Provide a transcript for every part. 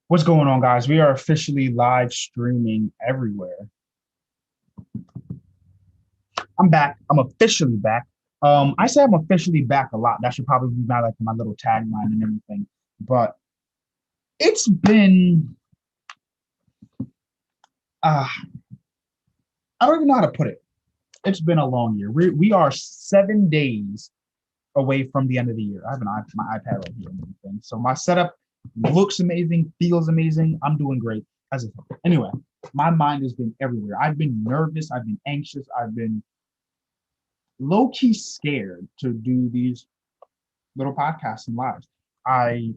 What's going on, guys? We are officially live streaming everywhere. I'm back. I'm officially back. I say I'm officially back a lot. That should probably be my little tagline and everything. But it's been uh I don't even know how to put it. It's been a long year. We are 7 days away from the end of the year. I have my iPad right here and everything. So my setup looks amazing, feels amazing. I'm doing great. As a, anyway, my mind has been everywhere. I've been nervous. I've been anxious. I've been low key scared to do these little podcasts and lives. I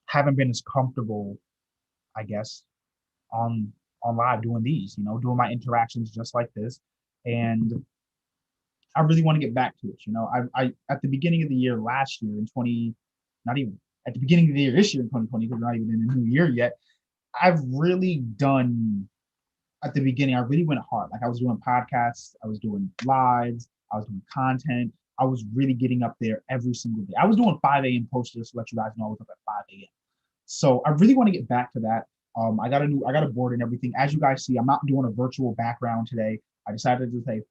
haven't been as comfortable, I guess, on live doing these. Doing my interactions just like this, and I really want to get back to it. I at the beginning of the year last year in 20, not even at the beginning of the year this year in 2020, because we're not even in the new year yet. I've really done at the beginning, I really went hard. Like I was doing podcasts, I was doing lives, I was doing content. I was really getting up there every single day. I was doing 5 a.m. posters to let you guys know I was up at 5 a.m. So I really want to get back to that. I got a board and everything. As you guys see, I'm not doing a virtual background today. I decided to say,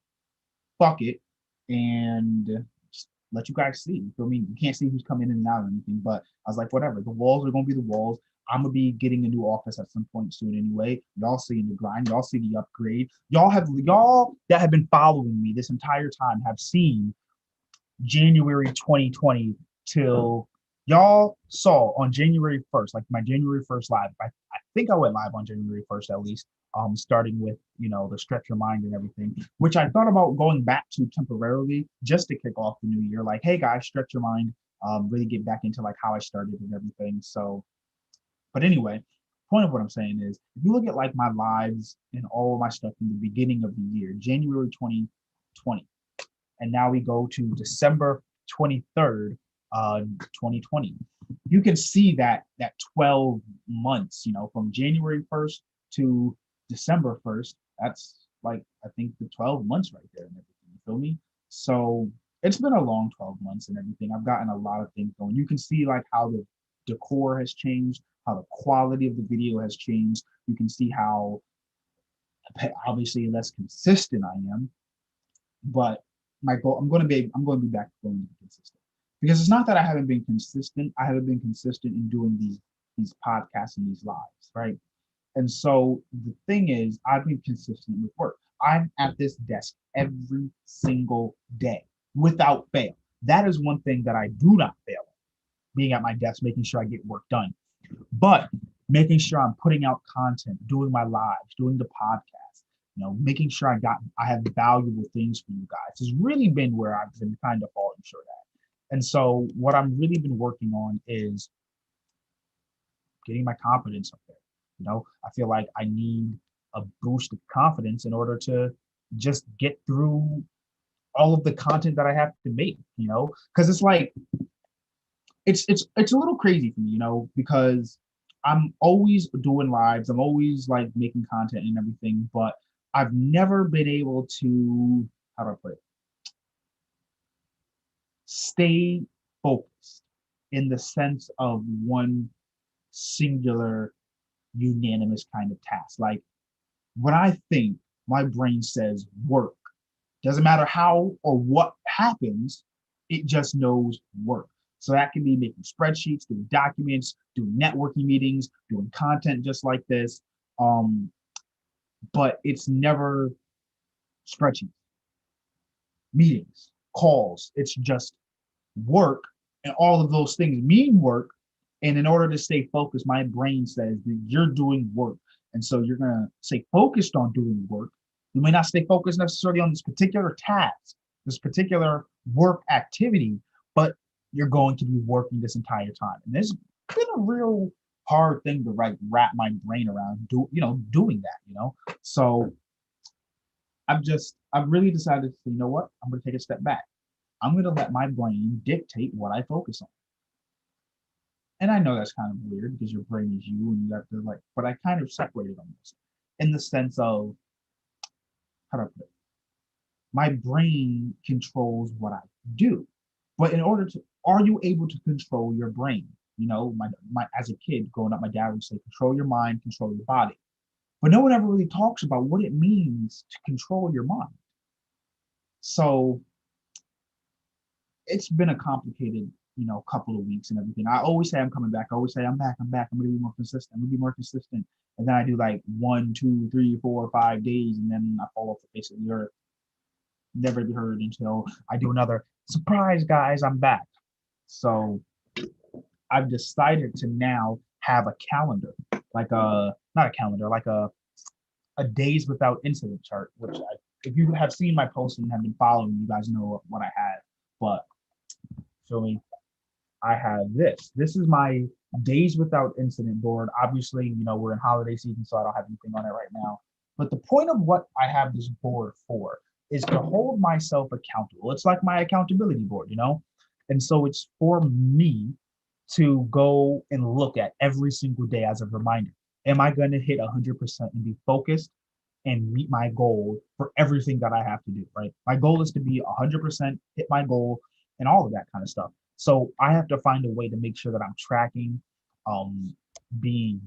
fuck it, and just let you guys see. You feel me? You can't see who's coming in and out or anything, but I was like, whatever. The walls are gonna be the walls. I'm gonna be getting a new office at some point soon anyway. Y'all seeing the grind, y'all see the upgrade. Y'all that have been following me this entire time have seen January 2020 till y'all saw on January 1st, like my January 1st live. I think I went live on January 1st at least, starting with, the stretch your mind and everything, which I thought about going back to temporarily just to kick off the new year. Like, hey guys, stretch your mind, really get back into like how I started and everything. So, but anyway, point of what I'm saying is if you look at like my lives and all of my stuff in the beginning of the year, January 2020, and now we go to December 23rd, 2020. You can see that 12 months, from January 1st to December 1st. That's like I think the 12 months right there and everything. You feel me? So it's been a long 12 months and everything. I've gotten a lot of things going. You can see like how the decor has changed, how the quality of the video has changed. You can see how obviously less consistent I am, but my goal, I'm going to be back to going to be consistent, because it's not that I haven't been consistent. I haven't been consistent in doing these podcasts and these lives, right? And so the thing is, I've been consistent with work. I'm at this desk every single day without fail. That is one thing that I do not fail at, being at my desk, making sure I get work done. But making sure I'm putting out content, doing my lives, doing the podcast, making sure I have valuable things for you guys has really been where I've been kind of falling short at. And so what I'm really been working on is getting my confidence up there. I feel like I need a boost of confidence in order to just get through all of the content that I have to make, because it's like it's a little crazy for me, because I'm always doing lives, I'm always like making content and everything, but I've never been able to, how do I put it, stay focused in the sense of one singular unanimous kind of task. Like when I think, my brain says work. Doesn't matter how or what happens, it just knows work. So that can be making spreadsheets, doing documents, doing networking meetings, doing content just like this. Um, but it's never spreadsheets, meetings, calls. It's just work, and all of those things mean work. And in order to stay focused, my brain says that you're doing work. And so you're going to stay focused on doing work. You may not stay focused necessarily on this particular task, this particular work activity, but you're going to be working this entire time. And this has been a real hard thing to wrap my brain around doing that. So I've really decided to, you know what, I'm going to take a step back. I'm going to let my brain dictate what I focus on. And I know that's kind of weird because your brain is you and you have to like, but I kind of separated on this in the sense of, how do I put it? My brain controls what I do. But in order to, are you able to control your brain? My as a kid growing up, my dad would say, control your mind, control your body. But no one ever really talks about what it means to control your mind. So it's been a complicated, couple of weeks and everything. I always say I'm coming back. I always say I'm back. I'm back. I'm gonna be more consistent. I'm gonna be more consistent. And then I do like 1, 2, 3, 4, 5 days, and then I fall off the face of the earth. Never be heard until I do another surprise, guys. I'm back. So I've decided to now have a calendar, like a not a calendar, like a days without incident chart. If you have seen my posts and have been following, you guys know what I have. But feel me, I have this. This is my days without incident board. Obviously, we're in holiday season, so I don't have anything on it right now. But the point of what I have this board for is to hold myself accountable. It's like my accountability board. And so it's for me to go and look at every single day as a reminder. Am I going to hit 100% and be focused and meet my goal for everything that I have to do, right? My goal is to be 100% hit my goal and all of that kind of stuff. So I have to find a way to make sure that I'm tracking, um, making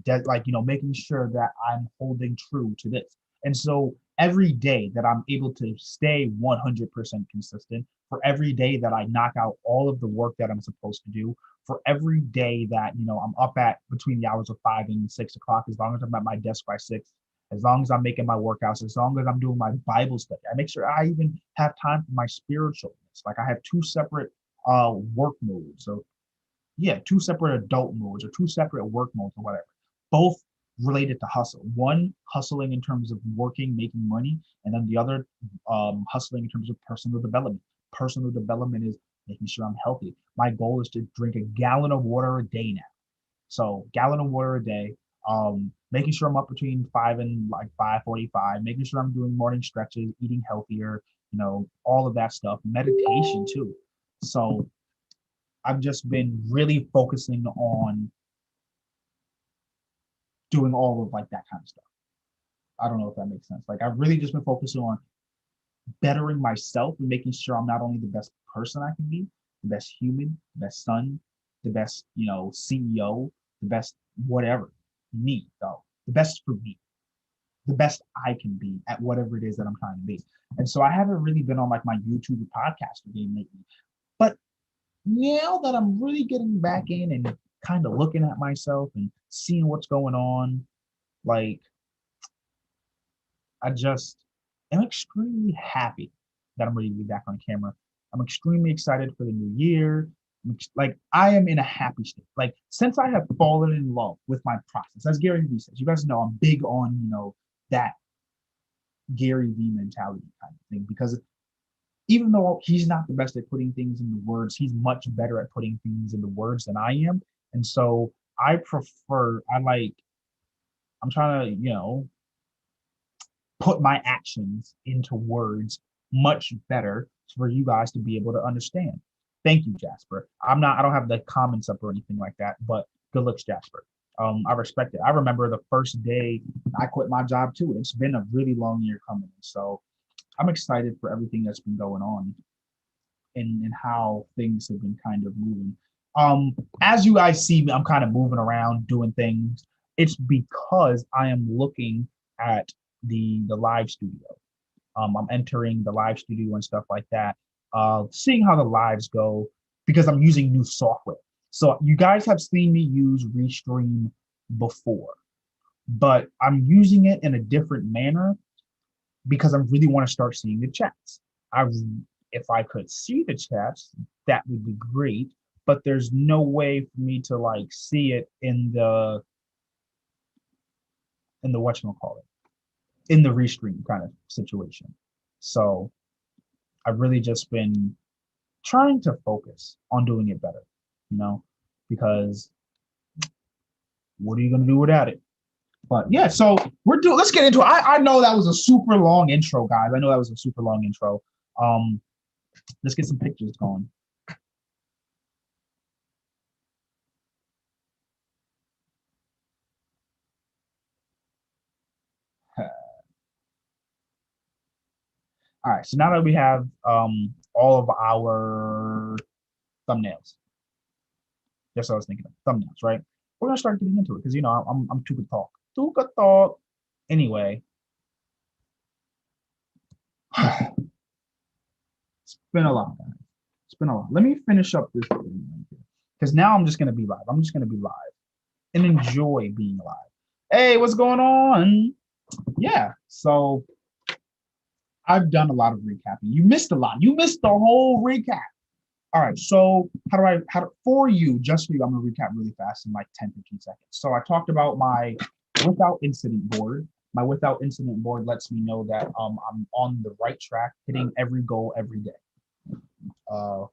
sure that I'm holding true to this. And so every day that I'm able to stay 100% consistent, for every day that I knock out all of the work that I'm supposed to do, for every day that, I'm up at between the hours of 5 and 6 o'clock, as long as I'm at my desk by 6, as long as I'm making my workouts, as long as I'm doing my Bible study, I make sure I even have time for my spiritualness. Like I have two separate work modes. So yeah, two separate adult modes or two separate work modes or whatever, both related to hustle. One hustling in terms of working, making money, and then the other hustling in terms of personal development. Personal development is making sure I'm healthy. My goal is to drink a gallon of water a day now. So gallon of water a day. Making sure I'm up between 5 and like 5:45. Making sure I'm doing morning stretches, eating healthier. All of that stuff. Meditation too. So I've just been really focusing on doing all of like that kind of stuff. I don't know if that makes sense. Like I've really just been focusing on bettering myself and making sure I'm not only the best person I can be, the best human, the best son, the best, CEO, the best whatever, me though, the best for me, the best I can be at whatever it is that I'm trying to be. And so I haven't really been on like my YouTube podcaster game lately. But now that I'm really getting back in and kind of looking at myself and seeing what's going on, like I just am extremely happy that I'm ready to be back on camera. I'm extremely excited for the new year. Like I am in a happy state. Like since I have fallen in love with my process, as Gary Vee says, you guys know I'm big on that Gary Vee mentality kind of thing because even though he's not the best at putting things into words, he's much better at putting things into words than I am. And so I'm trying to, put my actions into words much better for you guys to be able to understand. Thank you, Jasper. I don't have the comments up or anything like that, but good looks, Jasper. I respect it. I remember the first day I quit my job too. It's been a really long year coming. So I'm excited for everything that's been going on and how things have been kind of moving. As you guys see me, I'm kind of moving around doing things. It's because I am looking at the live studio. I'm entering the live studio and stuff like that, seeing how the lives go because I'm using new software. So you guys have seen me use Restream before, but I'm using it in a different manner because I really want to start seeing the chats. I If I could see the chats, that would be great. But there's no way for me to like see it in the whatchamacallit, in the restream kind of situation. So I've really just been trying to focus on doing it better, you know, because what are you gonna do without it? But yeah, so let's get into it. I know that was a super long intro, guys. I know that was a super long intro. Um, let's get some pictures going. All right, so now that we have all of our thumbnails, Just so I was thinking of thumbnails, right? We're gonna start getting into it because I'm too good talk. Too good talk. Anyway, it's been a lot, guys. It's been a lot. Let me finish up this because now I'm just gonna be live. I'm just gonna be live and enjoy being live. Hey, what's going on? Yeah, so I've done a lot of recapping. You missed a lot. You missed the whole recap. All right, so for you, just for you, I'm gonna recap really fast in like 10, 15 seconds. So I talked about my without incident board. My without incident board lets me know that I'm on the right track, hitting every goal every day. Uh,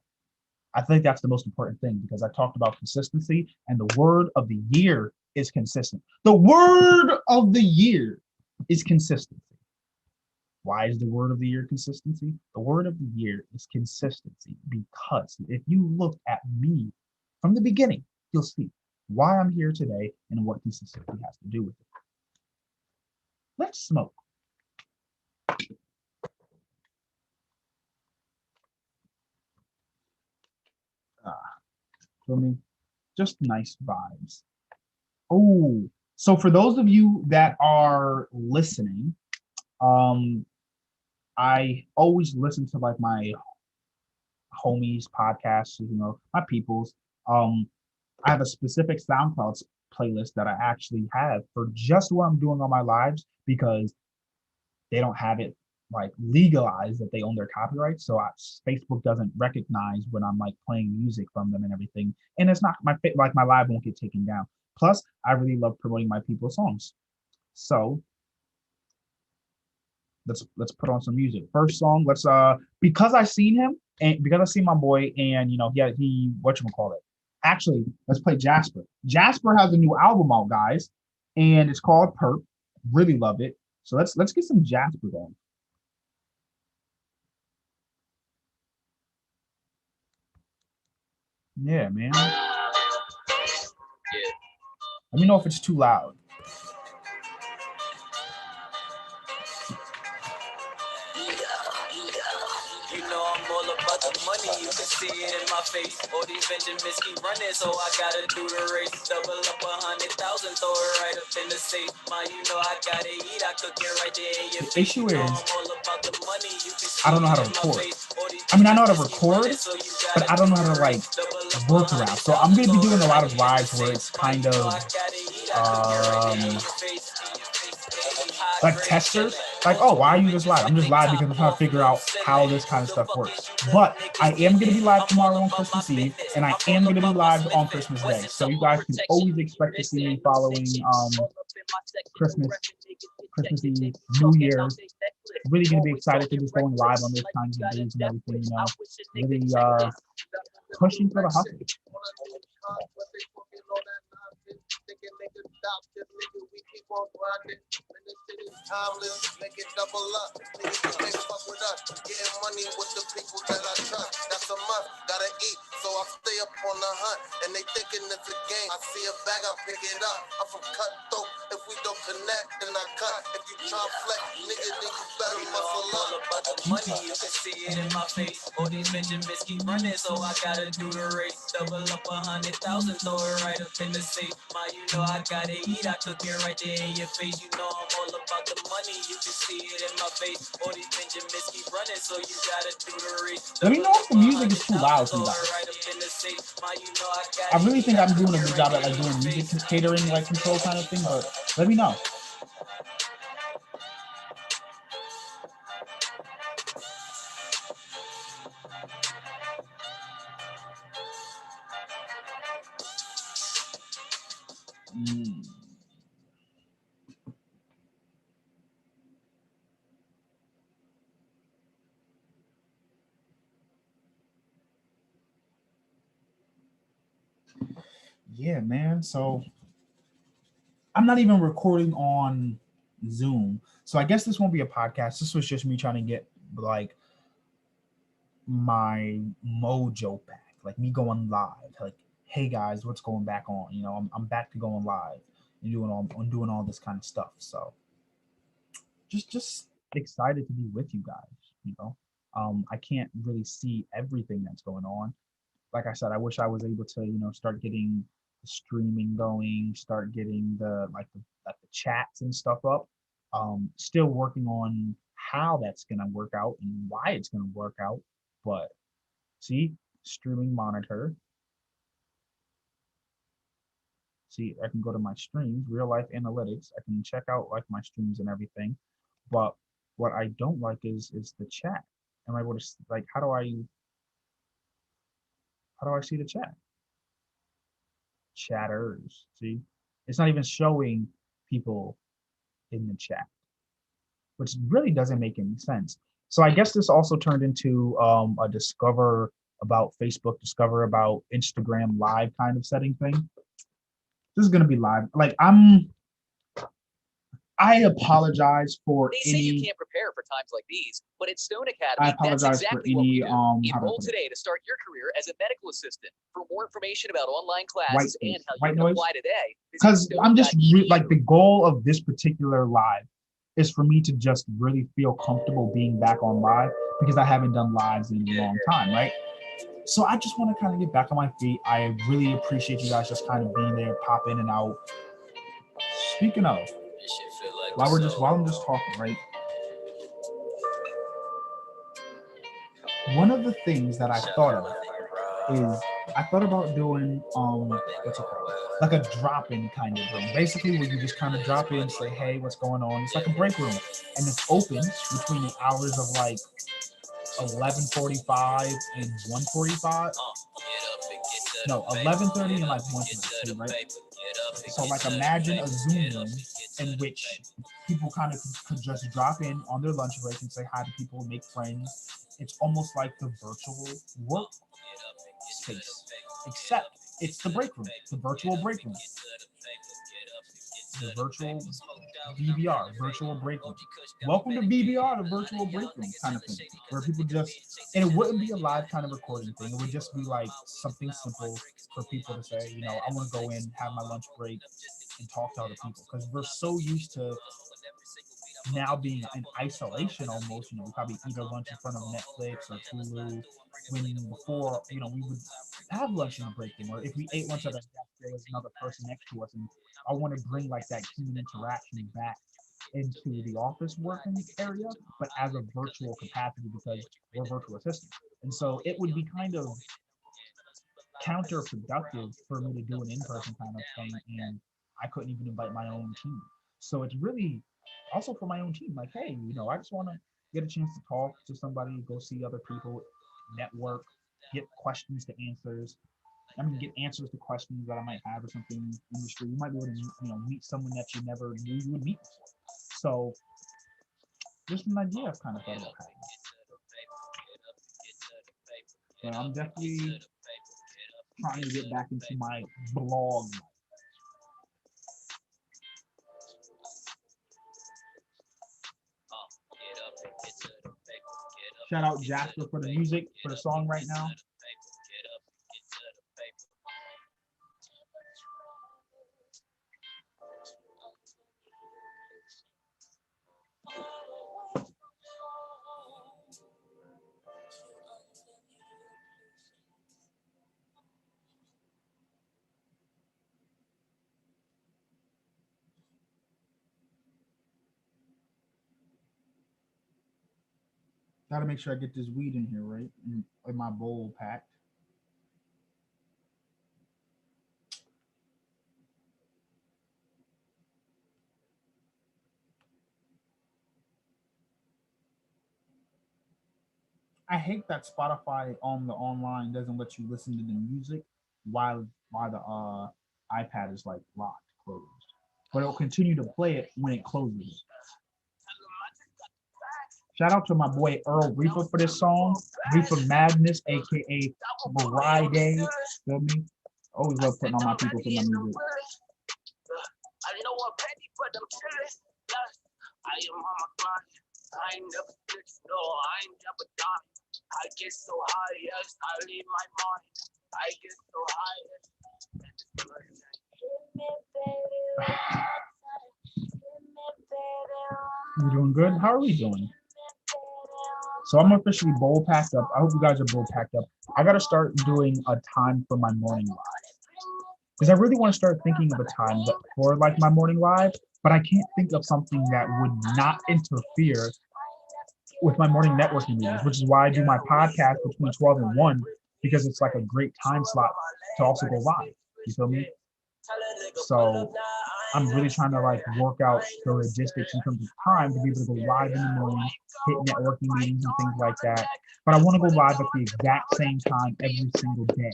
I think that's the most important thing because I talked about consistency, and the word of the year is consistent. The word of the year is consistency. Why is the word of the year consistency? The word of the year is consistency because if you look at me from the beginning, you'll see why I'm here today and what consistency has to do with it. Let's smoke. Feel me? Just nice vibes. Oh, so for those of you that are listening, um, I always listen to like my homies podcasts, my peoples. Um, I have a specific SoundCloud playlist that I actually have for just what I'm doing on my lives because they don't have it like legalized that they own their copyright. So Facebook doesn't recognize when I'm like playing music from them and everything. And it's not my live won't get taken down. Plus, I really love promoting my people's songs. So let's put on some music. First song, let's because I seen him and because I seen my boy and he whatchamacallit. Actually, let's play Jasper. Jasper has a new album out, guys, and it's called Perp. Really love it. So let's get some Jasper going. Yeah, man. Let me know if it's too loud. You know I'm all about the money, you can see it in my face. All these Benjamins keep running, so I gotta do the race. Double up 100,000, throw it right up in the safe. You know I gotta eat, I cook it right there in your face. The issue is, I don't know how to record. I mean, I know how to record, but I don't know how to like work around. So I'm gonna be doing a lot of lives where it's kind of um like testers, like, oh, why are you just live? I'm just live because I'm trying to figure out how this kind of stuff works. But I am going to be live tomorrow on Christmas Eve, and I am going to be live on Christmas Day. So you guys can always expect to see me following Christmas, Christmas Eve, New Year's. Really going to be excited for just going live on those kinds of days and everything, really pushing for the hustle. Thinking niggas stop this nigga, we keep on grinding. When this shit is timeless, make it double up. Niggas you can't fuck with us. Getting money with the people that I trust. That's a must, gotta eat, so I stay up on the hunt. And they thinking it's a game. I see a bag, I pick it up. I'm from cutthroat. If we don't connect, then I cut. If you try flex, nigga, then you better muscle up. About the money, you can see it in my face. All these Benjamins keep running, so I gotta do the race. Double up 100,000, throw it right up in the safe. You know I gotta eat, I cook it right there in your face. You know I'm all about the money, you can see it in my face. All these Benjamins keep running, so you gotta do the race. Let me know if the music is too loud for you guys. I really think I'm doing a good job at like doing music catering, like control kind of thing, but let me know. Mm. Yeah, man. So I'm not even recording on Zoom. So I guess this won't be a podcast. This was just me trying to get like my mojo back, like me going live. Like, hey guys, what's going back on? I'm back to going live and doing all this kind of stuff. So just excited to be with you guys. I can't really see everything that's going on. like I said, I wish I was able to, start getting the streaming going, start getting the chats and stuff up. Still working on how that's gonna work out and why it's gonna work out. But see, streaming monitor. See, I can go to my streams, real life analytics. I can check out like my streams and everything. But what I don't like is the chat. Am I able to like how do I see the chat? Chatters. See, it's not even showing people in the chat, which really doesn't make any sense. So I guess this also turned into a discover about Facebook, discover about Instagram live kind of setting thing. This is gonna be live. Like I apologize for They say you can't prepare for times like these, but at Stone Academy, I apologize that's exactly for any what we do. Enroll today to start your career as a medical assistant. For more information about online classes and how you can apply today, because I'm just like the goal of this particular live is for me to just really feel comfortable being back on live because I haven't done lives in a long time, right? So I just want to kind of get back on my feet. I really appreciate you guys just kind of being there, pop in and out. Speaking of, while I'm just talking, right? One of the things that I thought of is I thought about doing what's it called? Like a drop-in kind of room. Basically where you just kind of drop in, say, hey, what's going on? It's like a break room. And it's open between the hours of like 11:45 and 1:45. No, 11:30 and like 1:30, right? So like imagine a Zoom room in which people kind of could just drop in on their lunch break and say hi to people, make friends. It's almost like the virtual work space, except it's the break room, the virtual break room, the virtual VBR, virtual break room. Welcome to VBR, the virtual break room kind of thing, where people just, and it wouldn't be a live kind of recording thing. It would just be like something simple for people to say, I want to go in, have my lunch break, and talk to other people because we're so used to now being in isolation almost. We probably eat our lunch in front of Netflix or Hulu. When before, we would have lunch in a break room, or if we ate lunch at a desk, there was another person next to us. And I want to bring like that human interaction back into the office working area, but as a virtual capacity because we're virtual assistants. And so it would be kind of counterproductive for me to do an in-person kind of thing, and I couldn't even invite my own team. So it's really also for my own team, like, hey, I just want to get a chance to talk to somebody, go see other people, network, get questions to answers. I mean, get answers to questions that I might have or something in the industry. You might be able to, meet someone that you never knew you would meet before. So just an idea I've kind of thought about having. So I'm definitely trying to get back into my blog. Shout out Jasper for the music, for the song right now. Gotta make sure I get this weed in here, right? In my bowl packed. I hate that Spotify on the online doesn't let you listen to the music while the iPad is like locked, closed. But it'll continue to play it when it closes. Shout out to my boy Earl Reaper for this song, Reaper Madness, aka Friday. Feel me? Always love putting on my people for my music. I know I'm petty, but I'm chilling. I am on my grind. I ain't never bitch, no, I ain't never done. I get so high, yes, I leave my mind. I get so high, yes. You doing good? How are we doing? So I'm officially bowl packed up. I hope you guys are bowl packed up. I gotta start doing a time for my morning live because I really want to start thinking of a time for like my morning live, but I can't think of something that would not interfere with my morning networking meetings, which is why I do my podcast between 12 and 1 because it's like a great time slot to also go live. You feel me? So I'm really trying to like work out the logistics in terms of time to be able to go live in the morning, hit networking meetings and things like that. But I want to go live at the exact same time every single day.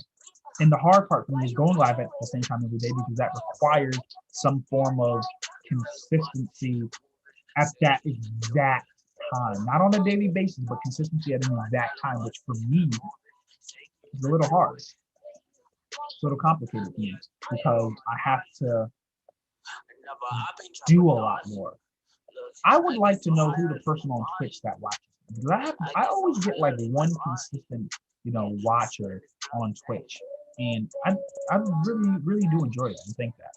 And the hard part for me is going live at the same time every day because that requires some form of consistency at that exact time, not on a daily basis, but consistency at an exact time, which for me is a little hard. It's a little complicated for me because I have to do a lot more. I would like to know who the person on Twitch that watches. Because I always get like one consistent, watcher on Twitch. And I really do enjoy it and think that.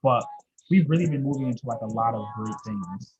But we've really been moving into like a lot of great things.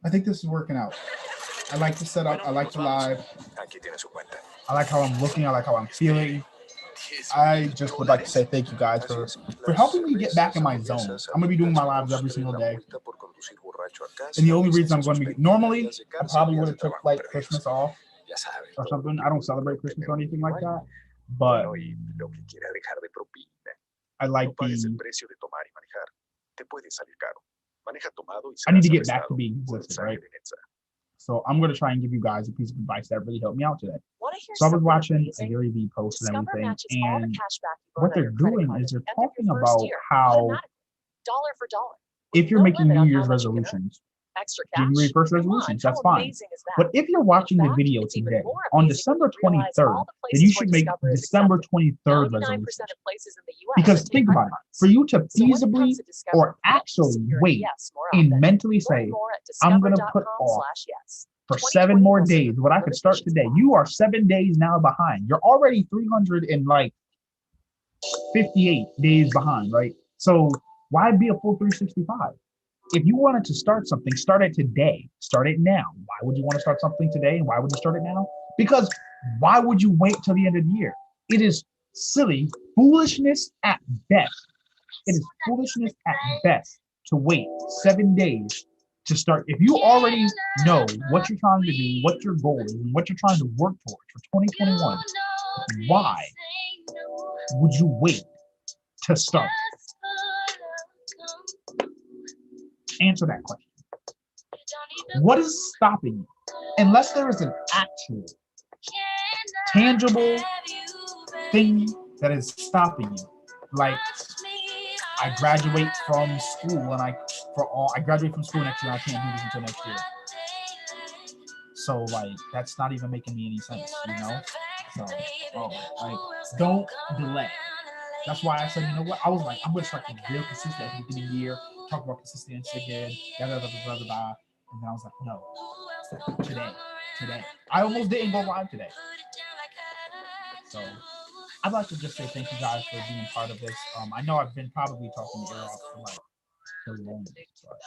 I think this is working out. I like the setup. I like the live. I like how I'm looking. I like how I'm feeling. I just would like to say thank you guys for helping me get back in my zone. I'm going to be doing my lives every single day. And the only reason I'm going to be, normally, I probably would have took like Christmas off or something. I don't celebrate Christmas or anything like that. But I like I need to get back to being consistent, right? So I'm going to try and give you guys a piece of advice that really helped me out today. So I was watching a Gary Vee post and everything, and what they're doing is they're talking about how if you're making New Year's resolutions, January 1st resolutions, that's fine. But if you're watching the video today on December 23rd, then you should make December 23rd resolutions. Because think about it, for you to feasibly or actually wait and mentally say, I'm going to put off for 7 more days, what I could start today, you are 7 days now behind. You're already 358 days behind, right? So why be a full 365? If you wanted to start something, start it today. Start it now. Why would you want to start something today? And why would you start it now? Because why would you wait till the end of the year? It is silly, foolishness at best. It is foolishness at best to wait 7 days to start. If you already know what you're trying to do, what your goal is, and what you're trying to work towards for 2021, why would you wait to start? Answer that question. What is stopping you? Unless there is an actual, tangible thing that is stopping you. Like, I graduate from school and I graduate from school next year and I can't do this until next year. So like that's not even making me any sense, So don't delay. That's why I said, you know what? I was like, I'm gonna start getting real consistent at the beginning of the year, talk about consistency again, and then I was like, no, today. I almost didn't go live today. So I'd like to just say thank you guys for being part of this. I know I've been probably talking to Air off for like the longest, but